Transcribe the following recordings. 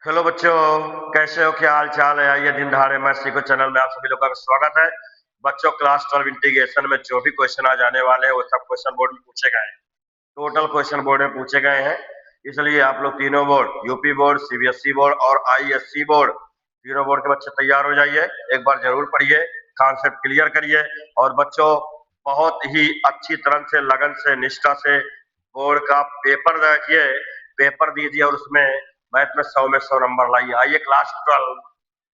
Hello बच्चों, कैसे हो? क्या हाल चाल है? आइए दिन दहाड़े मैथ सीखो चैनल में आप सभी लोगों का स्वागत है। बच्चों, क्लास 12 इंटीग्रेशन में जो भी क्वेश्चन आज आने वाले हैं वो सब क्वेश्चन बोर्ड में पूछे गए हैं। टोटल क्वेश्चन बोर्ड में पूछे गए हैं। इसलिए आप लोग तीनों board, UP board, CBSE board और आईएससी बोर्ड, तीनों बोर्ड के बच्चे तैयार हो जाइए। एक बार जरूर पढ़िए, कॉन्सेप्ट क्लियर करिए और बच्चों बहुत ही अच्छी तरह से, लगन से, निष्ठा से बोर्ड का पेपर देखिए, पेपर दीजिए और उसमें मैथ में 100 में 100 नंबर लाइए। आइए क्लास 12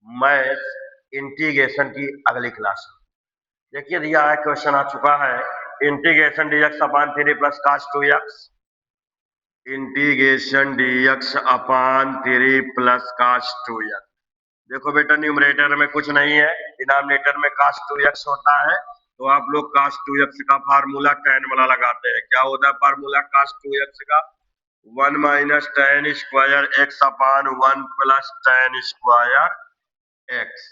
मैथ इंटीग्रेशन की अगली क्लास देखिए, दिया है क्वेश्चन आ चुका है। Integration dx upon 3 plus cos 2x, integration dx upon 3 plus cos 2x। देखो बेटा, न्यूमरेटर में कुछ नहीं है, डिनोमिनेटर में कास 2x होता है, तो आप लोग कास 2x का फार्मूला tan वाला लगाते हैं। क्या होता है फार्मूला कास 2x का? 1 minus tan square x upon 1 plus tan square x.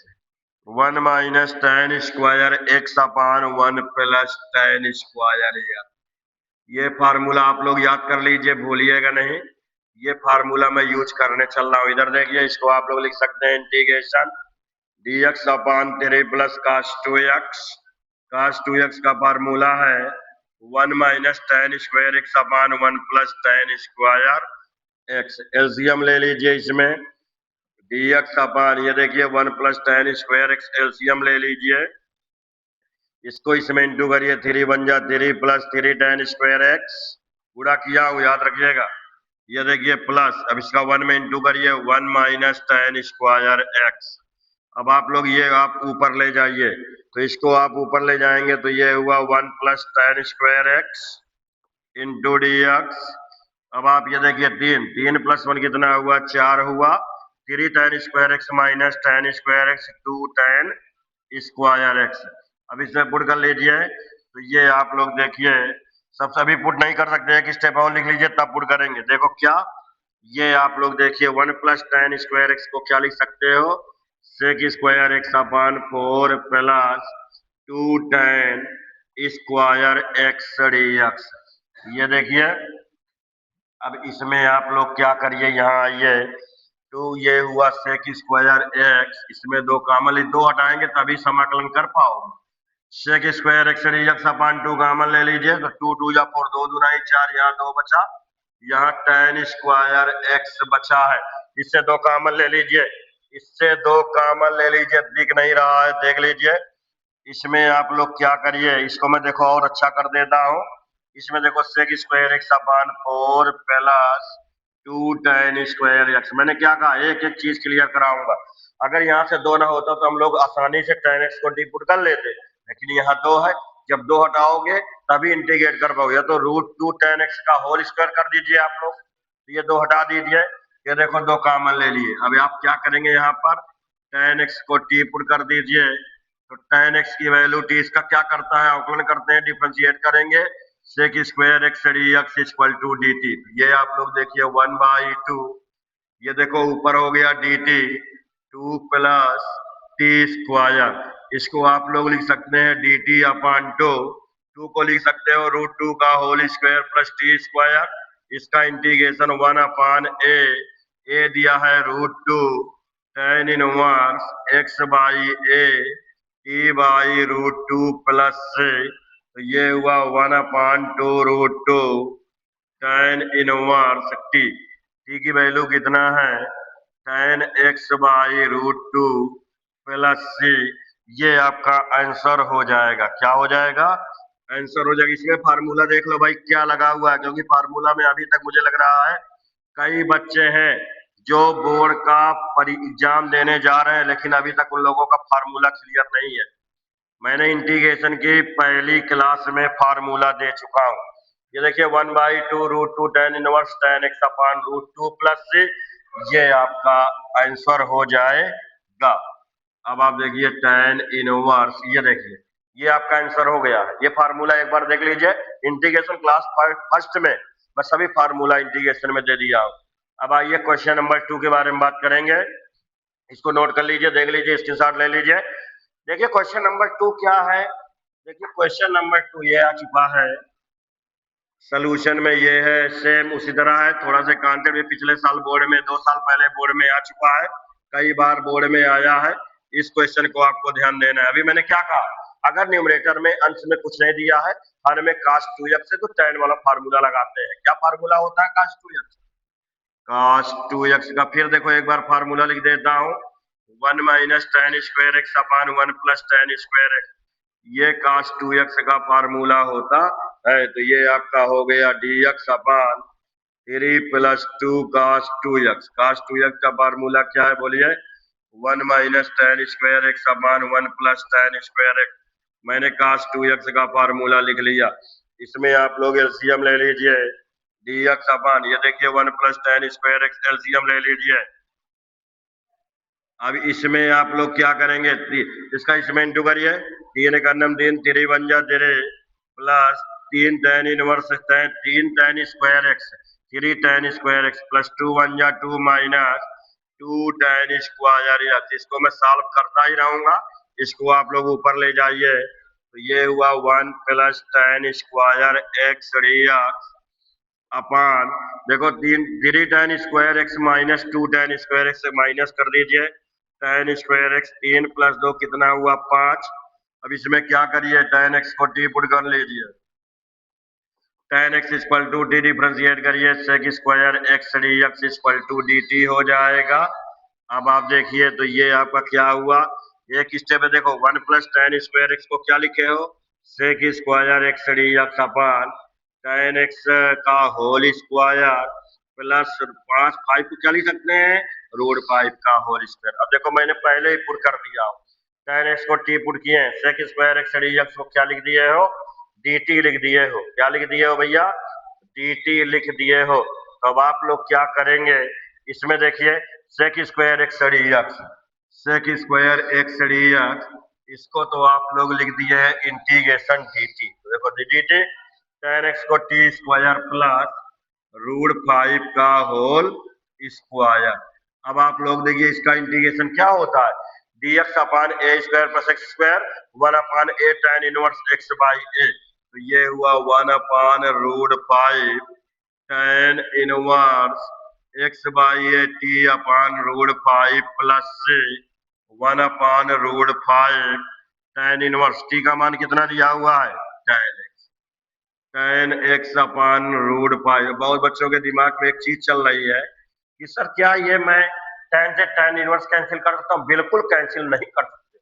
1 minus tan square x upon 1 plus tan square x. ये फार्मूला आप लोग याद कर लीजिए, भूलिएगा नहीं। ये फार्मूला मैं यूज करने चल रहा हूँ। इधर देखिए, इसको आप लोग लिख सकते हैं integration dx upon 3 plus cos 2x। कास 2x का फार्मूला है 1 minus tan square x upon 1 plus tan square x. LCM ले लीजिए इसमें, dx अपान ये देखिए 1 plus tan square x, LCM ले लीजिए। इसको इसमें इंटू करिए, 3 बन जा 3 प्लस 3 tan स्क्वायर एक्स। पूरा किया हूं, याद रखिएगा। ये देखिए प्लस, अब इसका 1 में इंटू करिए, 1 माइनस tan स्क्वायर एक्स। अब आप लोग ये आप ऊपर ले जाइए, तो इसको आप ऊपर ले जाएंगे तो ये हुआ 1 plus tan square x into D x. अब आप ये देखिए 3 प्लस 1 कितना हुआ? 4 हुआ। 3 tan square x minus tan square x 2 tan square x. अब इसमें पुट कर लीजिए, तो ये आप लोग देखिए, सब सभी पुट नहीं कर सकते, एक स्टेप और लिख लीजिए तब पुट करेंगे। देखो क्या, ये आप लोग देखिए 1 प्लस tan स्क्वायर एक्स को क्या लिख सकते हो? सेक स्क्वायर एक्स अपान 4 plus 2 tan square x d x. ये देखिए, अब इसमें आप लोग क्या करिए, यहाँ आइए, तो ये हुआ सेक स्क्वायर एक्स, इसमें दो कॉमन, दो हटाएंगे तभी समाकलन कर पाओगे। सेक स्क्वायर एक्स एक्स अपान 2 कॉमन ले लीजिए, तो 2 2 या 4, 2 दूना 4, यहाँ 2 बचा, यहाँ tan स्क्वायर एक्स बचा है। इससे दो कॉमन ले लीजिए, इससे दो कॉमन ले लीजिए, दिख नहीं रहा है, देख लीजिए। इसमें आप लोग क्या करिए, इसको मैं देखो और अच्छा कर देता हूँ। इसमें देखो सेक स्क्वायर एक्स अपान 4 प्लस 2 tan स्क्वायर एक्स। मैंने क्या कहा, एक एक चीज क्लियर कराऊंगा। अगर यहाँ से दो ना होता तो हम लोग आसानी से tan x को डिपुट कर लेते, लेकिन यहाँ दो है। जब दो हटाओगे तभी इंटीग्रेट कर पाओगे। तो √2 tan x का होल स्क्वायर कर दीजिए आप लोग, तो ये दो हटा दीजिए। ये देखो दो कॉमन ले लिए। अब आप क्या करेंगे, यहाँ पर tan x को टी पुट कर दीजिए, तो tan x की वैल्यू t इसका क्या करता है, अवकलन करते हैं, डिफरेंशिएट करेंगे, sec square x d x equal to d t. ये आप लोग देखिए 1/2, ये देखो ऊपर हो गया D T 2 plus t square. इसको आप लोग लिख सकते हैं डी टी अपान 2, 2 को लिख सकते हो √2 का whole square plus t square. इसका इंटीग्रेशन 1 अपान ए दिया है √2 tan inverse x by a t by √2 plus से, तो ये हुआ 1 upon 2 √2 tan inverse t. T की वैल्यू कितना है? tan x by √2 plus c. ये आपका आंसर हो जाएगा। क्या हो जाएगा? आंसर हो जाएगा। इसमें फार्मूला देख लो भाई क्या लगा हुआ है, क्योंकि फार्मूला में अभी तक मुझे लग रहा है कई बच्चे हैं जो बोर्ड का एग्जाम देने जा रहे हैं, लेकिन अभी तक उन लोगों का फार्मूला क्लियर नहीं है। मैंने इंटीग्रेशन की पहली क्लास में फार्मूला दे चुका हूँ। ये देखिए 1/2 √2 tan इनवर्स tan x अपान √2 प्लस से, ये आपका आंसर हो जाएगा। अब आप देखिए tan इनवर्स, ये देखिए ये आपका आंसर हो गया है। ये फार्मूला एक बार देख लीजिए, इंटीग्रेशन क्लास फर्स्ट में मैं सभी फार्मूला इंटीग्रेशन में दे दिया हूँ। अब आइए क्वेश्चन नंबर 2 के बारे में बात करेंगे। इसको नोट कर लीजिए, देख लीजिए, स्क्रीनशॉट ले लीजिए। देखिए क्वेश्चन नंबर 2 क्या है। देखिए क्वेश्चन नंबर 2 ये आ चुका है, सोल्यूशन में ये है, सेम उसी तरह है, थोड़ा सा कॉन्सेप्ट भी पिछले साल बोर्ड में 2 साल पहले बोर्ड में आ चुका है, कई बार बोर्ड में आया है। इस क्वेश्चन को आपको ध्यान देना है। अभी मैंने क्या कहा, अगर न्यूमरेटर में अंश में कुछ नहीं दिया है, हर में cos 2x से तो tan वाला फार्मूला लगाते हैं। क्या फार्मूला होता है cos 2x? cos 2x का फिर देखो एक बार फार्मूला लिख देता हूँ, 1 minus tan square x upon 1 plus tan square x, ये cos 2x का फार्मूला होता है। तो ये आपका हो गया dx upon 3 plus 2 cos 2x। cos 2x का फार्मूला क्या है बोलिए, 1 minus tan square x upon 1 plus tan square x. मैंने cos 2x का फार्मूला लिख लिया। इसमें आप लोग एलसीएम ले लीजिए, dx अपान ये देखिए 1 plus tan square x, LCM ले लीजिए। अब इसमें आप लोग क्या करेंगे, इसका इसमें इंटू करिए, 3 का नम 3, 3 बन जा तेरे plus 3 tan inverse 3 tan square x, 3 tan square x plus 2 बन जा 2 माइनस 2 tan स्क्वायर एक्स। इसको मैं सॉल्व करता ही रहूंगा, इसको आप लोग ऊपर ले जाइए। तो ये हुआ 1 plus tan square x x upon देखो 3 tan square x minus 2 tan square x से माइनस कर दीजिए, tan स्क्वायर एक्स 3 प्लस 2 कितना हुआ 5। अब इसमें क्या करिए, tan x को t पुट कर लीजिए, tan x equal to t differentiate करिए, sec square x dx equal to dt हो जाएगा। अब आप देखिए तो ये आपका क्या हुआ, एक स्टेप है देखो, 1 प्लस tan स्क्वायर एक्स को क्या लिखे हो, sec square x dx upon tan x का होल स्क्वायर प्लस 5 को क्या लिख सकते हैं, रूट 5 का होल स्क्वायर। अब देखो मैंने पहले ही पुट कर दिया हो, tan x को t पुट किए, sec स्क्वायर x dx को क्या लिख दिए हो, dt लिख दिए हो। क्या लिख दिए हो भैया, dt लिख दिए हो। तो अब आप लोग क्या करेंगे, इसमें देखिए sec square x dx, sec square x dx, इसको तो आप लोग लिख दिए है इंटीग्रेशन dt। तो देखो dt tan x को t स्क्वायर प्लस रूट 5 का होल स्क्वायर। अब आप लोग देखिए इसका इंटीग्रेशन क्या होता है, dx upon a square plus x square 1 upon a tan inverse x by a. तो ये हुआ 1 upon root 5 tan inverse x by a t upon root 5 plus से 1 upon root 5 tan inverse t का मान कितना दिया हुआ है, tan x अपान रूट 5। बहुत बच्चों के दिमाग में एक चीज चल रही है कि सर क्या ये मैं tan से tan इनवर्स कैंसिल कर सकता हूँ, बिल्कुल कैंसिल नहीं कर सकते,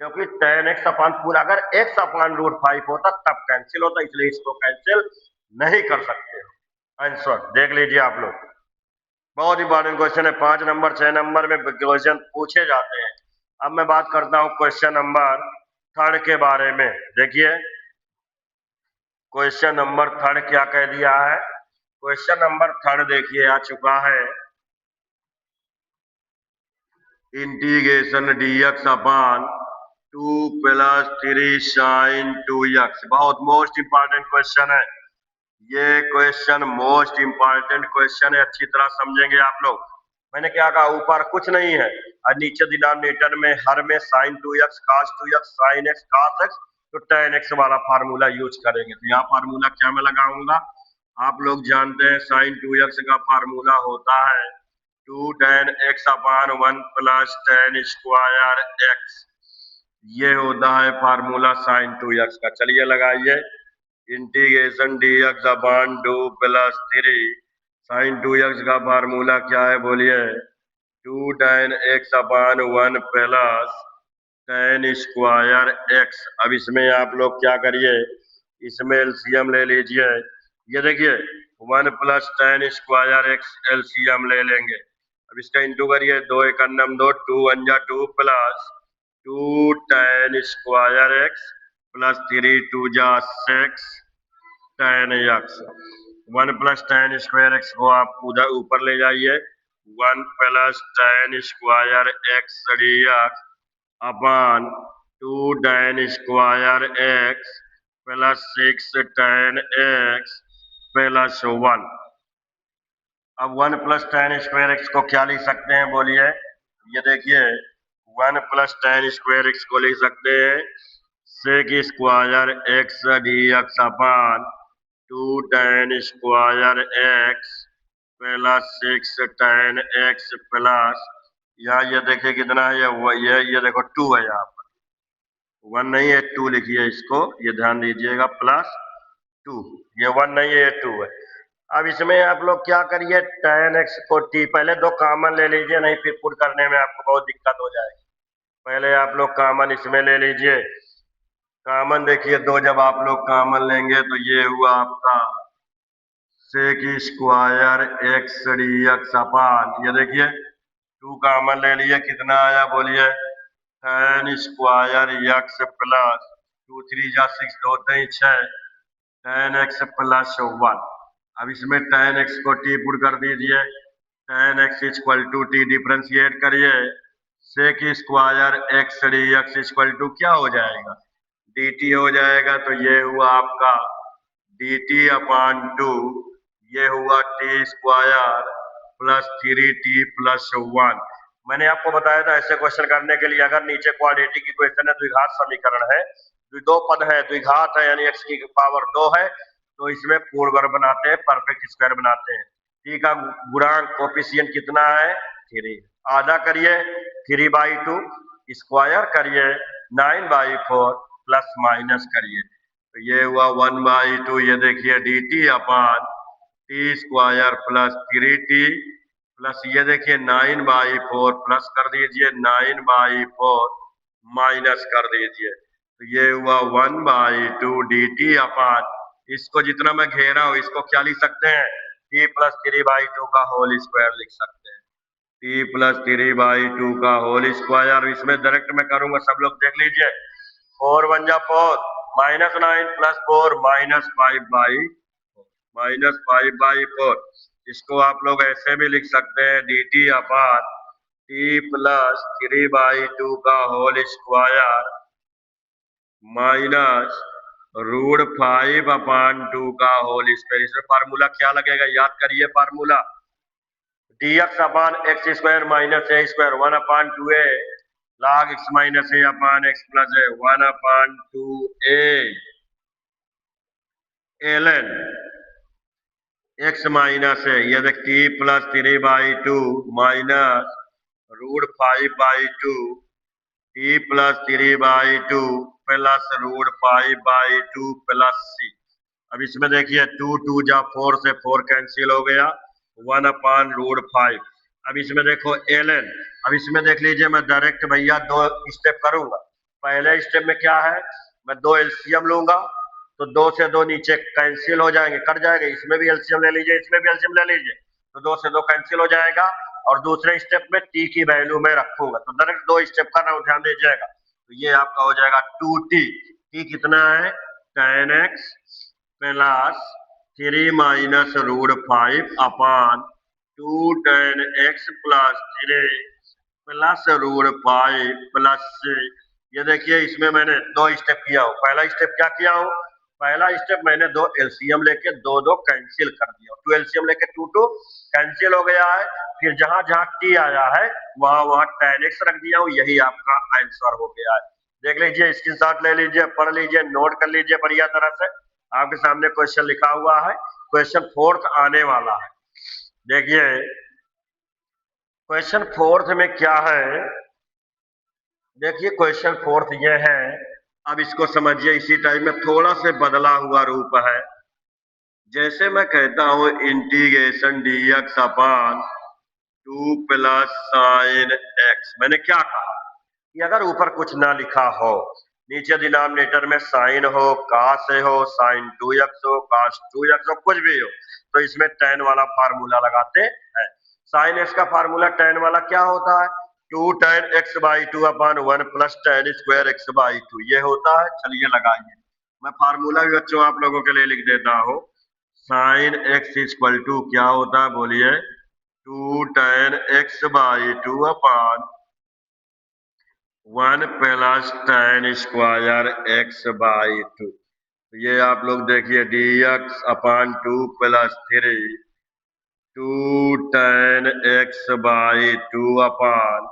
क्योंकि tan x अपान पूरा अगर x अपान रूट 5 होता तब कैंसिल होता, इसलिए इसको कैंसिल नहीं कर सकते हो। आंसर देख लीजिए आप लोग, बहुत इंपॉर्टेंट क्वेश्चन है, 5 नंबर 6 नंबर में क्वेश्चन पूछे जाते हैं। अब मैं बात करता हूँ क्वेश्चन नंबर 3 के बारे में। देखिए क्वेश्चन नंबर 3 क्या कह दिया है, क्वेश्चन नंबर 3 देखिए आ चुका है, इंटीग्रेशन dx अपान 2 प्लस 3 साइन 2x। बहुत मोस्ट इंपॉर्टेंट क्वेश्चन है, ये क्वेश्चन मोस्ट इंपॉर्टेंट क्वेश्चन है, अच्छी तरह समझेंगे आप लोग। मैंने क्या कहा, ऊपर कुछ नहीं है और नीचे डिनोमिनेटर में हर में sin 2x cos 2x sin x cos x, तो tan x वाला फार्मूला यूज करेंगे। तो यहाँ फार्मूला क्या मैं लगाऊंगा, आप लोग जानते हैं sin 2x का फार्मूला होता है 2 tan x अपान 1 प्लस tan स्क्वायर x, ये होता है फार्मूला sin 2x का। चलिए लगाइए, इंटीग्रेशन dx अपान 2 प्लस 3 sin 2x का फार्मूला क्या है बोलिए, 2 tan x अपान 1 प्लस tan स्क्वायर x। अब इसमें आप लोग क्या करिए, इसमें एलसीएम ले लीजिए, ये देखिए 1 plus tan square x LCM ले लेंगे। अब इसका इंटू करिए, 2 एक अन्नम 2, 2 वन जा 2 plus 2 tan square x plus 3 2 जा 6 tan x। 1 plus tan square x को आप उधर ऊपर ले जाइए, 1 plus tan square x dx अपान 2 tan square x plus 6 tan x plus 1। अब 1 प्लस tan स्क्वायर x को क्या लिख सकते हैं बोलिए, ये देखिए 1 प्लस tan स्क्वायर x को लिख सकते हैं sec स्क्वायर x dx अपान 2 tan square x plus 6 tan x plus, यहाँ ये देखिए कितना है, ये देखो 2 है, यहाँ पर 1 नहीं है, 2 लिखिए इसको, ये ध्यान दीजिएगा, प्लस 2, ये 1 नहीं है, ये 2 है। अब इसमें आप लोग क्या करिए, tan x को t, पहले दो कॉमन ले लीजिए, नहीं फिर पुट करने में आपको बहुत दिक्कत हो जाएगी। पहले आप लोग कॉमन इसमें ले लीजिए, कॉमन देखिए दो, जब आप लोग कॉमन लेंगे तो ये हुआ आपका sec square x d x upon, ये देखिए 2 कॉमन ले लिए, कितना आया बोलिए, tan स्क्वायर एक्स प्लस 2 3 जा 6 2 3 6 tan x प्लस 1। अब इसमें tan x को t पुट कर दीजिए, tan x equal to t differentiate करिए, sec square x d x equal to क्या हो जाएगा, dt हो जाएगा। तो ये हुआ आपका dt अपान 2, ये हुआ T square plus 3t plus 1। मैंने आपको बताया था ऐसे क्वेश्चन करने के लिए, अगर नीचे क्वाड्रेटिक इक्वेशन है, द्विघात समीकरण है, दो पद है, द्विघात है यानी x की पावर 2 है, तो इसमें पूर्ण वर्ग बनाते हैं, परफेक्ट स्क्वायर बनाते हैं। टी का गुणांक कोफिशिएंट कितना है, 3, आधा करिए 3/2, स्क्वायर करिए 9/4 प्लस माइनस करिए, तो ये हुआ 1/2, ये देखिए dt upon t square plus 3t plus, ये देखिए 9/4 प्लस कर दीजिए 9/4 माइनस कर दीजिए, तो ये हुआ 1/2 dt अपान, इसको जितना मैं घेरा हूं इसको क्या लिख सकते हैं, t प्लस 3/2 का होल स्क्वायर लिख सकते हैं, t प्लस 3/2 का होल स्क्वायर। इसमें डायरेक्ट मैं करूंगा, सब लोग देख लीजिए, 4 1 जा 4 -9 प्लस 4 -5/4, इसको आप लोग ऐसे भी लिख सकते हैं, dt अपान t प्लस 3/2 का होल स्क्वायर माइनस √5/2 का होल स्क्वायर। इसमें फार्मूला क्या लगेगा, याद करिए formula, dx upon x square minus a square 1/2a log x minus a upon x plus a 1/2a ln x minus है, ये देख t plus 3/2 minus √5/2 t plus 3/2 plus √5/2 plus c। अब इसमें देखिए 2 2 जा 4 से 4 कैंसिल हो गया, 1/√5। अब इसमें देखो ln, अब इसमें देख लीजिए, मैं डायरेक्ट भैया दो स्टेप करूंगा। पहले स्टेप में क्या है, मैं दो एलसीएम लूंगा, तो 2 से 2 नीचे कैंसिल हो जाएंगे, कट जाएंगे, इसमें भी एलसीएम ले लीजिए, इसमें भी एलसीएम ले लीजिए, तो 2 से 2 कैंसिल हो जाएगा। और दूसरे स्टेप में टी की वैल्यू में रखूंगा, तो डायरेक्ट दो स्टेप का नाम ध्यान दीजिएगा, तो ये आपका हो जाएगा 2t, टी कितना है, tan x plus 3 minus √5 upon 2 tan x plus 3 plus √5 plus, ये देखिए इसमें मैंने दो स्टेप किया हूं। पहला स्टेप क्या किया हूं, पहला स्टेप मैंने दो एलसीएम लेके दो दो कैंसिल कर दिया, 2 एलसीएम लेके 2 2 कैंसिल हो गया है, फिर जहां जहां टी आया है वहां वहां tan x रख दिया हूं, यही आपका आंसर हो गया है। देख लीजिए, स्क्रीनशॉट ले लीजिए, पढ़ लीजिए, नोट कर लीजिए बढ़िया तरह से, आपके सामने क्वेश्चन लिखा हुआ है, क्वेश्चन 4th आने वाला है। देखिए क्वेश्चन 4th में क्या है, देखिए क्वेश्चन 4th ये है, अब इसको समझिए, इसी टाइप में थोड़ा से बदला हुआ रूप है। जैसे मैं कहता हूं इंटीग्रेशन dx अपान 2 प्लस साइन x, मैंने क्या कहा कि अगर ऊपर कुछ ना लिखा हो, नीचे डिनोमिनेटर में साइन हो, cos हो, sin 2x हो, cos 2x हो, कुछ भी हो, तो इसमें tan वाला फार्मूला लगाते हैं। sin x का फार्मूला tan वाला क्या होता है, 2 tan x/2 अपान 1 प्लस tan स्क्वायर x/2, ये होता है। चलिए लगाइए, मैं फार्मूला भी बच्चों आप लोगों के लिए लिख देता हूँ। sin x इक्वल टू क्या होता है बोलिए, 2 tan x/2 अपान 1 प्लस tan स्क्वायर x/2, ये आप लोग देखिए dx अपान 2 प्लस 3 2 tan x/2 अपान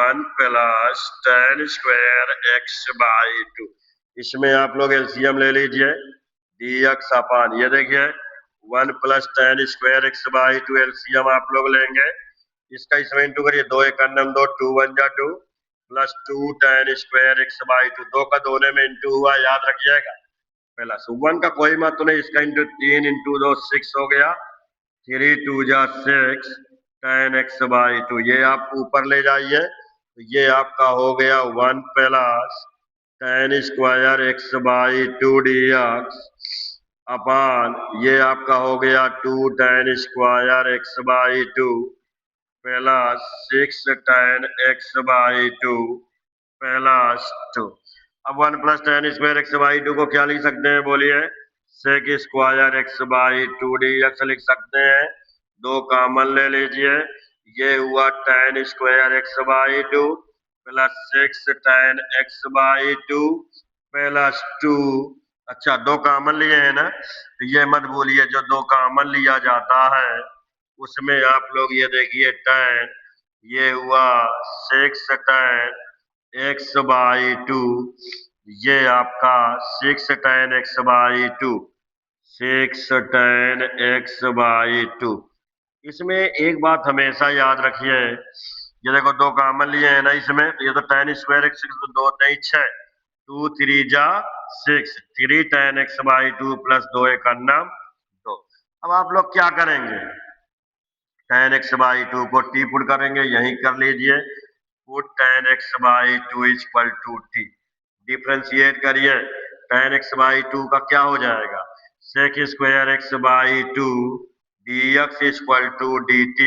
1 प्लस tan स्क्वायर x/2, इसमें आप लोग एलसीएम ले लीजिए, dx अपान ये देखिए 1 plus tan square x by to LCM आप लोग लेंगे, इसका इसमें इंटू करिए, 2 एक अन्नम 2, 2 1 जा 2 plus 2 tan square x by to, 2 का दोने में इंटू हुआ, याद रखिएगा। प्लस 1 का कोई मत नहीं, इसका इंटू 3 इंटू 2 6 हो गया, 3 2 जा 6 tan एक्स बाई टू, ये आप ऊपर ले जाइए तो ये आपका हो गया 1 plus tan square x by two dx upon ये आपका हो गया 2 tan square x by two plus 6 tan x by two plus 2। अब 1 plus tan square x by two को क्या लिख सकते हैं बोलिए, sec square x by two dx लिख सकते हैं, 2 कॉमन ले लीजिए, ये हुआ tan square x by two plus 6 tan x by two plus 2। अच्छा 2 कॉमन लिए हैं ना, तो ये मत भूलिए जो 2 कॉमन लिया जाता है उसमें आप लोग ये देखिए tan, ये हुआ 6 tan एक्स बाई टू, ये आपका 6 tan x by to, 6 tan x by to. इसमें एक बात हमेशा याद रखिए, ये देखो 2 कॉमन लिए हैं ना इसमें, तो ये तो tan स्क्वायर एक्स, तो 2 नहीं 6, 2 3 जा 6, 3 tan x by two plus 2 एक अन्नम 2। अब आप लोग क्या करेंगे, tan एक्स बाई टू को टी पुट करेंगे, यही कर लीजिए, put tan x by two equal to t, differentiate करिए, tan एक्स बाई टू का क्या हो जाएगा, sec square x by two dx equal to dt,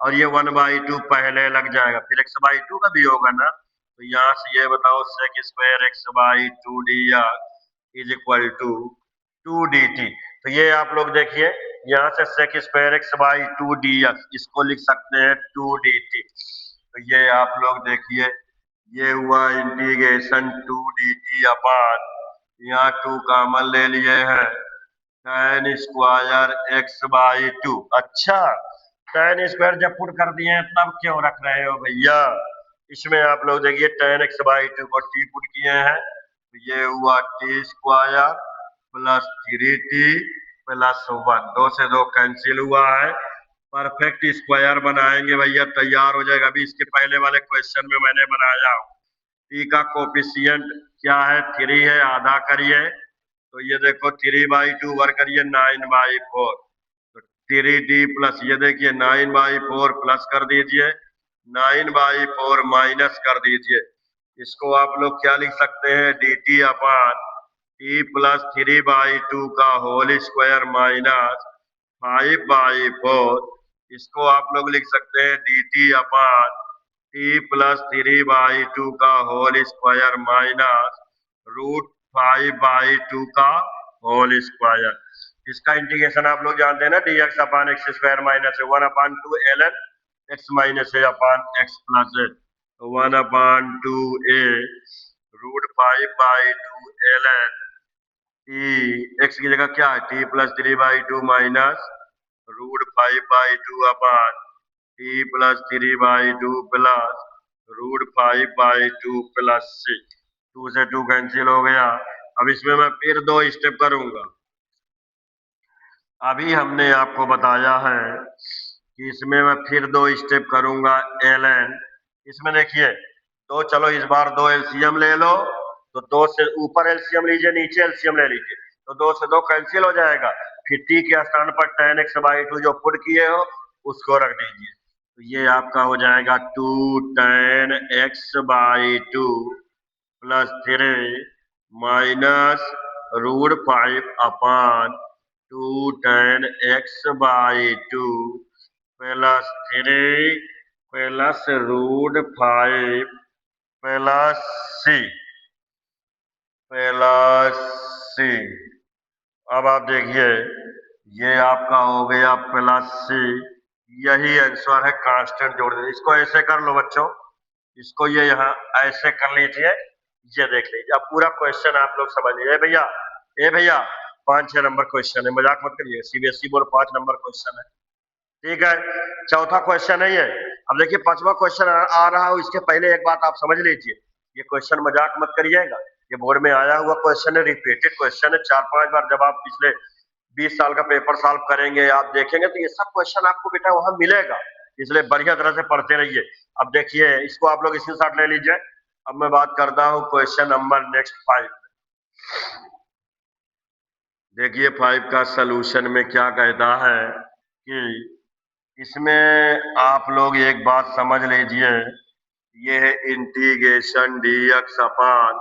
और ये 1 बाई टू पहले लग जाएगा, फिर एक्स बाई टू का भी होगा ना, तो यहाँ से ये बताओ sec square x by two dx is equal to 2 dt। तो ये आप लोग देखिए, यहाँ से sec square x by two dx इसको लिख सकते हैं 2 dt, तो ये आप लोग देखिए, ये हुआ इंटीग्रेशन 2 dt अपान, यहाँ 2 कॉमन ले लिए हैं, tan square x by to. अच्छा tan स्क्वायर जब पुट कर दिए हैं तब क्यों रख रहे हो भैया, इसमें आप लोग देखिए tan एक्स बाई टू को टी पुट किए हैं, तो ये हुआ T square plus 3t plus 1, 2 से 2 कैंसिल हुआ है, परफेक्ट स्क्वायर बनाएंगे भैया, तैयार हो जाएगा। अभी इसके पहले वाले क्वेश्चन में मैंने बनाया, टी का कोफिशिएंट क्या है, 3 है, आधा करिए, तो ये देखो 3 बाई टू वर्क करिए 9 बाई 4, तो 3d प्लस ये देखिए 9 बाई 4 प्लस कर दीजिए, 9 बाई 4 माइनस कर दीजिए, इसको आप लोग क्या लिख सकते हैं, dt upon t plus 3 by two का होल स्क्वायर माइनस 5 बाई 4, इसको आप लोग लिख सकते हैं dt upon t plus 3 by two का whole square minus root 5 by two का होल स्क्वायर। इसका इंटीग्रेशन आप लोग जानते हैं ना, dx upon x square minus 1 upon 2 ln x minus a upon x plus a, 1 upon 2 a root 5 by 2 ln t, x की जगह क्या है, t plus 3 by two minus root 5 by two upon t plus 3 by two plus root 5 by two plus 6, 2 से 2 cancel हो गया। अब इसमें मैं फिर 2 स्टेप करूंगा, अभी हमने आपको बताया है कि इसमें मैं फिर 2 स्टेप करूंगा ln, इसमें देखिए तो चलो इस बार 2 एलसीएम ले लो, तो 2 से ऊपर एलसीएम लीजिए, नीचे एलसीएम ले लीजिए, तो 2 से 2 कैंसिल हो जाएगा, फिर टी के स्थान पर tan एक्स बाई टू जो पुट किए हो उसको रख दीजिए, तो ये आपका हो जाएगा 2 tan x by two plus 3 minus root 5 upon 2 tan x by two plus 3 plus root 5 plus c plus c. अब आप देखिए ये आपका हो गया प्लस सी, यही आंसर है, कांस्टेंट जोड़ दीजिए, इसको ऐसे कर लो बच्चों, इसको ये यहाँ ऐसे कर लीजिए, ये देख लीजिए, अब पूरा क्वेश्चन आप लोग समझ लीजिए भैया, ए भैया 5-6 नंबर क्वेश्चन है, मजाक मत करिए, सीबीएसई बोर्ड 5 नंबर क्वेश्चन है, ठीक है, चौथा क्वेश्चन है ये। अब देखिए 5वां क्वेश्चन आ रहा है, इसके पहले एक बात आप समझ लीजिए, ये क्वेश्चन मजाक मत करिएगा, ये बोर्ड में आया हुआ क्वेश्चन है, रिपीटेड क्वेश्चन है, 4-5 बार जब आप पिछले 20 साल का पेपर सॉल्व करेंगे, आप देखेंगे तो ये सब क्वेश्चन आपको बेटा वहां मिलेगा, इसलिए बढ़िया तरह से पढ़ते रहिए। अब देखिए इसको आप लोग स्क्रीनशॉट ले लीजिए। अब मैं बात करता हूँ क्वेश्चन नंबर नेक्स्ट 5। देखिए 5 का सलूशन में क्या कहता है कि इसमें आप लोग एक बात समझ लीजिए, ये है integration dx upon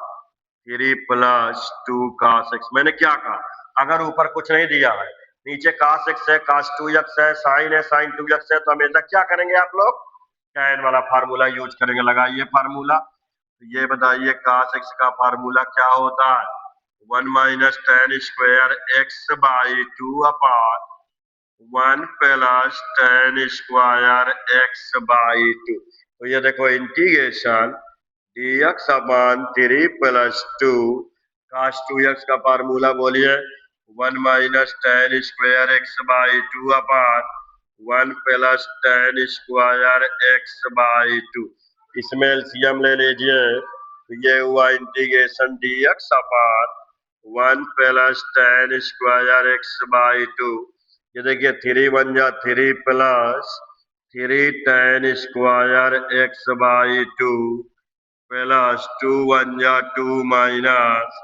3 plus 2 cos x। मैंने क्या कहा, अगर ऊपर कुछ नहीं दिया है, नीचे cos x है, cos 2x है, sin है, sin 2x है, तो हमेशा क्या करेंगे आप लोग, tan वाला फार्मूला यूज करेंगे। लगाइए फार्मूला। तो ये बताइए cos x का फार्मूला क्या होता है, 1 minus tan square x by 2 upon 1 plus tan square x by 2। तो ये देखो integration dx upon 3 plus 2 cos 2x का फार्मूला बोलिए, 1 minus tan square x by 2 upon 1 plus tan square x by 2। इसमें एलसीएम ले लीजिए, तो ये हुआ integration dx upon 1 plus tan square x by 2। ये देखिए 3 बन जा 3 plus 3 tan square x by 2 plus 2 बन जा 2 minus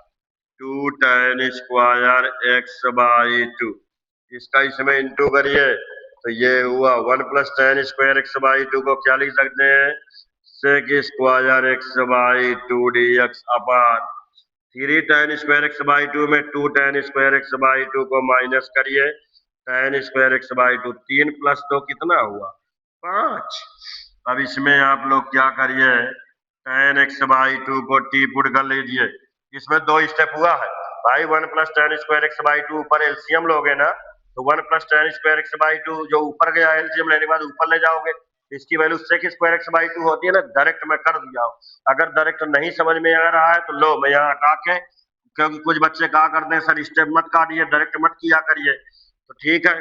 2 tan square x by 2। इसका इसमें इंटू करिए, तो ये हुआ 1 plus tan square x by 2 को क्या लिख सकते हैं, sec square x by 2 dx upon 3 tan square x by 2 में 2 tan स्क्वायर एक्स बाई 2 को माइनस करिए, tan square x by 2, 3 plus 2 कितना हुआ, 5। अब इसमें आप लोग क्या करिए, tan एक्स बाई 2 को टी पुट कर लीजिए। इसमें 2 स्टेप हुआ है भाई, 1 plus tan square x by 2 ऊपर एलसीएम लोगे ना, तो 1 plus tan square x by 2 जो ऊपर गया एलसीएम लेने के बाद ऊपर ले जाओगे, इसकी value sec square x by 2 होती है ना, डायरेक्ट मैं कर दिया हूं। अगर डायरेक्ट नहीं समझ में आ रहा है तो लो मैं यहाँ हटा के, क्योंकि कुछ बच्चे कहा करते हैं सर स्टेप मत काटिए, डायरेक्ट मत किया करिए, तो ठीक है,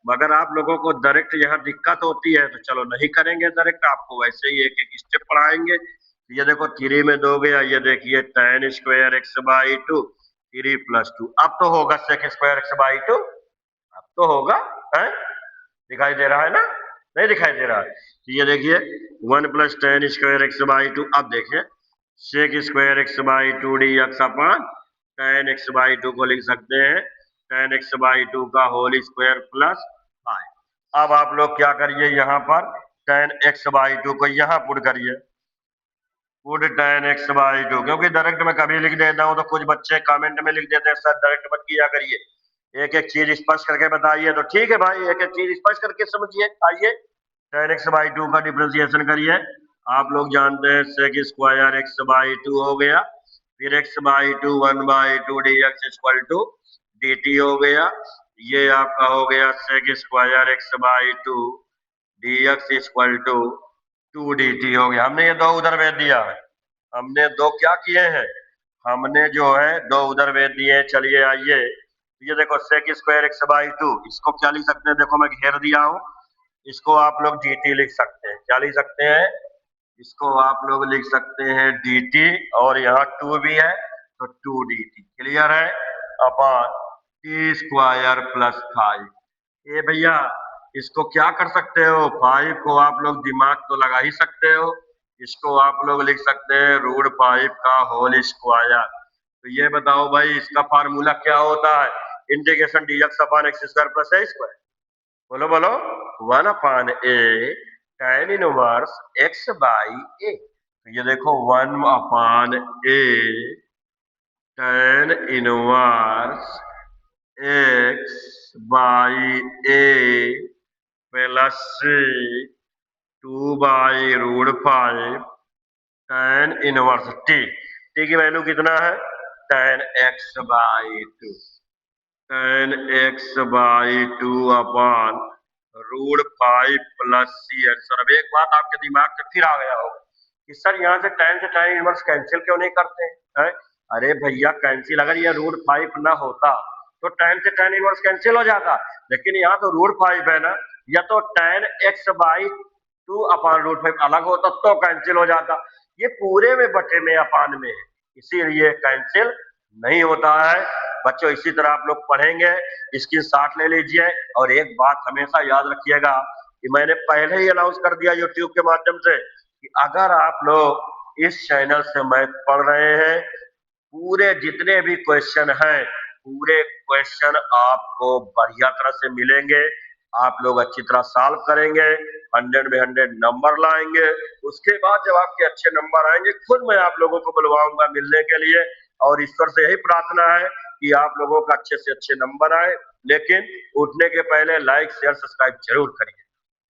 मगर आप लोगों को डायरेक्ट यहाँ दिक्कत होती है तो चलो नहीं करेंगे डायरेक्ट, आपको वैसे ही एक एक स्टेप पढ़ाएंगे। ये देखो 3 में 2 गया, ये देखिए tan square x by 2 3 plus 2, अब तो होगा सेक स्क्वायर एक्स बाई 2, अब तो होगा है? दिखाई दे रहा है ना, नहीं दिखाई दे रहा है, तो ये देखिए 1 plus tan square x by 2। अब देखिए sec square x by 2 dx upon tan x by 2 को लिख सकते हैं tan एक्स बाई 2 का होल स्क्वायर प्लस 5। अब आप लोग क्या करिए, यहाँ पर tan एक्स बाई 2 को यहाँ पुट करिए, पुट tan एक्स बाई 2, क्योंकि डायरेक्ट मैं कभी लिख देता हूँ तो कुछ बच्चे कमेंट में लिख देते हैं सर डायरेक्ट मत किया करिए, एक एक चीज स्पष्ट करके बताइए, तो ठीक है भाई एक एक चीज स्पष्ट करके समझिए। आइए tan एक्स बाई 2 का डिफ्रेंसिएशन करिए, आप लोग जानते हैं सेक स्क्वायर एक्स बाई 2 हो गया, फिर x by 2 1 by 2 dx equal to dt हो गया, ये आपका हो गया sec square x by 2 dx equal to 2 dt हो गया। हमने ये दो उधर भेज दिया है, हमने दो क्या किए हैं, हमने जो है दो उधर भेज दिए हैं। चलिए आइए, ये देखो सेक स्क्वायर एक्स बाई 2, इसको क्या लिख सकते हैं, देखो मैं घेर दिया हूं, इसको आप लोग dt लिख सकते हैं, क्या लिख सकते हैं, इसको आप लोग लिख सकते हैं dt, और यहाँ 2 भी है तो 2 dt, क्लियर है, अपॉन t स्क्वायर प्लस 5। ये भैया इसको क्या कर सकते हो, 5 को आप लोग दिमाग तो लगा ही सकते हो, इसको आप लोग लिख सकते हैं रूट 5 का होल स्क्वायर। तो ये बताओ भाई इसका फार्मूला क्या होता है, integration dx upon x square plus a square, बोलो बोलो, 1 upon a tan inverse x by a. तो ये देखो 1 upon a tan inverse x by a plus 2 by root 5 tan inverse t, t की वैल्यू कितना है, tan x by 2, tan x by 2 upon root 5 plus c x. और अब एक बात आपके दिमाग में फिर आ गया होगा कि सर यहाँ से tan इनवर्स कैंसिल क्यों नहीं करते हैं? अरे भैया कैंसिल, अगर ये रूट 5 ना होता तो tan से tan इनवर्स कैंसिल हो जाता, लेकिन यहाँ तो रूट 5 है ना, या तो tan x by 2 upon root 5 अलग होता तो कैंसिल हो जाता, ये पूरे में बटे में अपान में है, इसीलिए कैंसिल नहीं होता है। बच्चों इसी तरह आप लोग पढ़ेंगे, इसकी शॉट ले लीजिए। और एक बात हमेशा याद रखिएगा कि मैंने पहले ही अनाउंस कर दिया यूट्यूब के माध्यम से कि अगर आप लोग इस चैनल से मैथ पढ़ रहे हैं, पूरे जितने भी क्वेश्चन हैं, पूरे क्वेश्चन आपको बढ़िया तरह से मिलेंगे। आप लोग अच्छी तरह सॉल्व करेंगे, 100 में 100 नंबर लाएंगे। उसके बाद जब आपके अच्छे नंबर आएंगे, खुद मैं आप लोगों को बुलवाऊंगा मिलने के लिए। और ईश्वर से यही प्रार्थना है कि आप लोगों का अच्छे से अच्छे नंबर आए। लेकिन उठने के पहले लाइक शेयर सब्सक्राइब जरूर करिए।